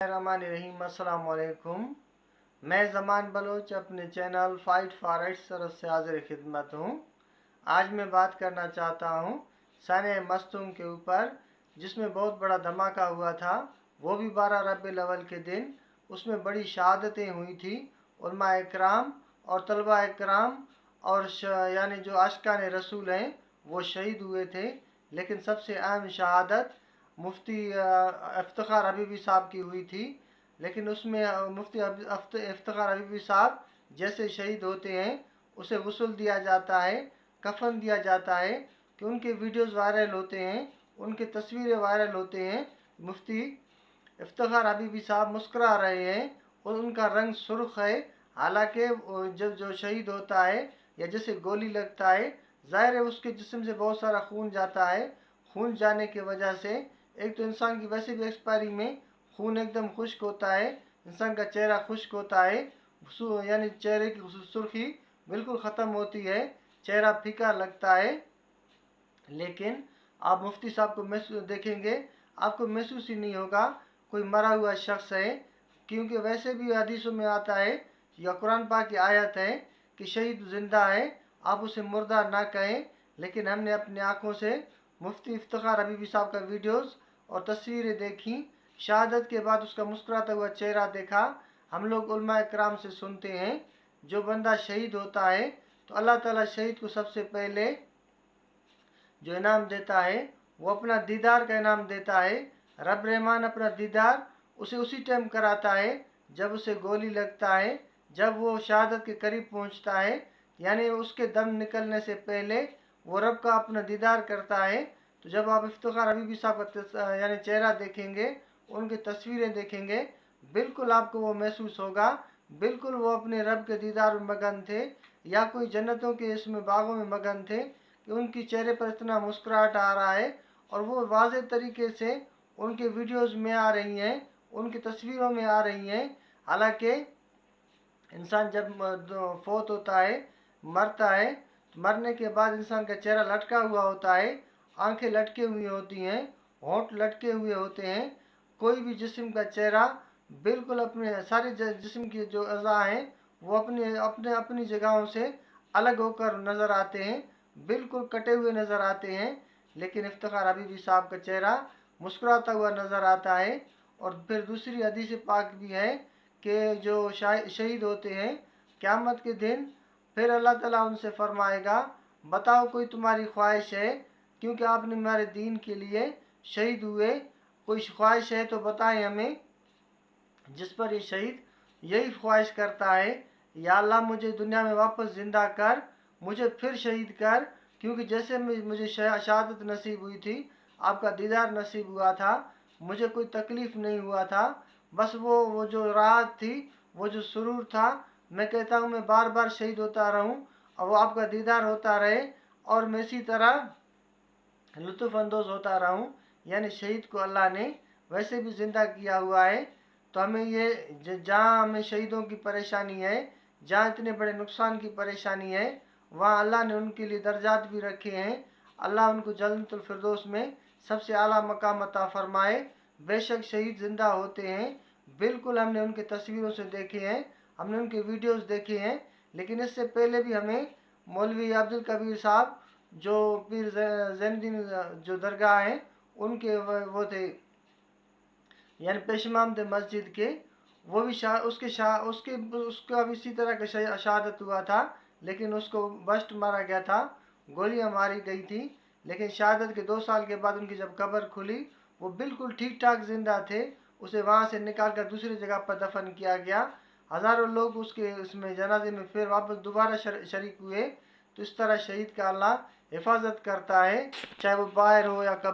रहीम अस्सलाम वालेकुम। मैं ज़मान बलोच अपने चैनल फाइट फॉर राइट्स तरफ से हाजिर खिदमत हूँ। आज मैं बात करना चाहता हूँ साने मस्तूम के ऊपर, जिसमें बहुत बड़ा धमाका हुआ था, वो भी 12 रबीउल अव्वल के दिन। उसमें बड़ी शहादतें हुई थी। उलमा इकराम और तलबा इकराम और यानी जो आशिकान रसूल हैं वो शहीद हुए थे। लेकिन सबसे अहम शहादत मुफ्ती इफ्तिखार हबीबी साहब की हुई थी। लेकिन उसमें मुफ्ती इफ्तिखार हबीबी साहब जैसे शहीद होते हैं उसे गुस्ल दिया जाता है, कफन दिया जाता है कि उनके वीडियोस वायरल होते हैं, उनकी तस्वीरें वायरल होते हैं। मुफ्ती इफ्तिखार हबीबी साहब मुस्कुरा रहे हैं और उनका रंग सुर्ख है। हालांकि जब जो शहीद होता है या जैसे गोली लगता है, ज़ाहिर है उसके जिस्म से बहुत सारा खून जाता है। खून जाने की वजह से एक तो इंसान की वैसे भी एक्सपायरी में खून एकदम खुश्क होता है, इंसान का चेहरा खुश्क होता है, यानी चेहरे की सुर्खी बिल्कुल ख़त्म होती है, चेहरा फीका लगता है। लेकिन आप मुफ्ती साहब को महसूस देखेंगे, आपको महसूस ही नहीं होगा कोई मरा हुआ शख्स है, क्योंकि वैसे भी हदीसों में आता है या कुरान पाक की आयत है कि शहीद जिंदा है, आप उसे मुर्दा ना कहें। लेकिन हमने अपनी आंखों से मुफ्ती इफ्तिखार हबीबी साहब का वीडियोस और तस्वीरें देखी, शहादत के बाद उसका मुस्कुराता हुआ चेहरा देखा। हम लोग उलमा इकराम से सुनते हैं, जो बंदा शहीद होता है तो अल्लाह ताला शहीद को सबसे पहले जो इनाम देता है वो अपना दीदार का इनाम देता है। रब रहमान अपना दीदार उसे उसी टाइम कराता है जब उसे गोली लगता है, जब वो शहादत के करीब पहुंचता है, यानी उसके दम निकलने से पहले वो रब का अपना दीदार करता है। तो जब आप इफ्तिखार हबीबी साहब का यानी चेहरा देखेंगे, उनकी तस्वीरें देखेंगे, बिल्कुल आपको वो महसूस होगा, बिल्कुल वो अपने रब के दीदार में मगन थे, या कोई जन्नतों के इसमें बागों में मगन थे कि उनके चेहरे पर इतना मुस्कुराहट आ रहा है और वो वाज़े तरीके से उनके वीडियोस में आ रही हैं, उनकी तस्वीरों में आ रही हैं। हालांकि इंसान जब फौत होता है, मरता है, तो मरने के बाद इंसान का चेहरा लटका हुआ होता है, आंखें लटके हुई होती हैं, होंठ लटके हुए होते हैं। कोई भी जिस्म का चेहरा बिल्कुल अपने सारे जिस्म की जो अज़ा हैं वो अपने अपने अपनी जगहों से अलग होकर नज़र आते हैं, बिल्कुल कटे हुए नज़र आते हैं। लेकिन इफ्तिखार हबीबी साहब का चेहरा मुस्कुराता हुआ नज़र आता है। और फिर दूसरी हदीस पाक भी है कि जो शहीद होते हैं क़यामत के दिन, फिर अल्लाह ताला उनसे फरमाएगा, बताओ कोई तुम्हारी ख्वाहिश है, क्योंकि आपने हमारे दीन के लिए शहीद हुए, कोई ख्वाहिश है तो बताएं हमें। जिस पर ये शहीद यही ख्वाहिश करता है, या अल्लाह मुझे दुनिया में वापस ज़िंदा कर, मुझे फिर शहीद कर, क्योंकि जैसे मुझे शहादत नसीब हुई थी, आपका दीदार नसीब हुआ था, मुझे कोई तकलीफ़ नहीं हुआ था, बस वो जो राहत थी, वो जो सुरूर था, मैं कहता हूँ मैं बार बार शहीद होता रहूँ और वो आपका दीदार होता रहे और मैं इसी तरह लुत्फ़अंदोज़ होता रहूँ। यानी शहीद को अल्लाह ने वैसे भी ज़िंदा किया हुआ है। तो हमें ये जहाँ हमें शहीदों की परेशानी है, जहाँ इतने बड़े नुकसान की परेशानी है, वहाँ अल्लाह ने उनके लिए दर्जात भी रखे हैं। अल्लाह उनको जन्नतुल फिरदौस में सबसे आला मकाम अता फरमाए। बेशक शहीद ज़िंदा होते हैं, बिल्कुल हमने उनके तस्वीरों से देखे हैं, हमने उनके वीडियोस देखे हैं। लेकिन इससे पहले भी हमें मौलवी अब्दुल कबीर साहब, जो पीर ज़ैनुद्दीन जो दरगाह हैं उनके वो थे, यानी पेश इमाम थे मस्जिद के, वो भी उसका भी इसी तरह का शहादत हुआ था। लेकिन उसको बस्ट मारा गया था, गोलियां मारी गई थी। लेकिन शहादत के 2 साल के बाद उनकी जब कब्र खुली, वो बिल्कुल ठीक ठाक जिंदा थे। उसे वहाँ से निकाल कर दूसरी जगह पर दफन किया गया। हज़ारों लोग उसके उसमें जनाजे में फिर वापस दोबारा शरीक हुए। तो इस तरह शहीद का अल्लाह हिफाजत करता है, चाहे वो बाहर हो या कब्र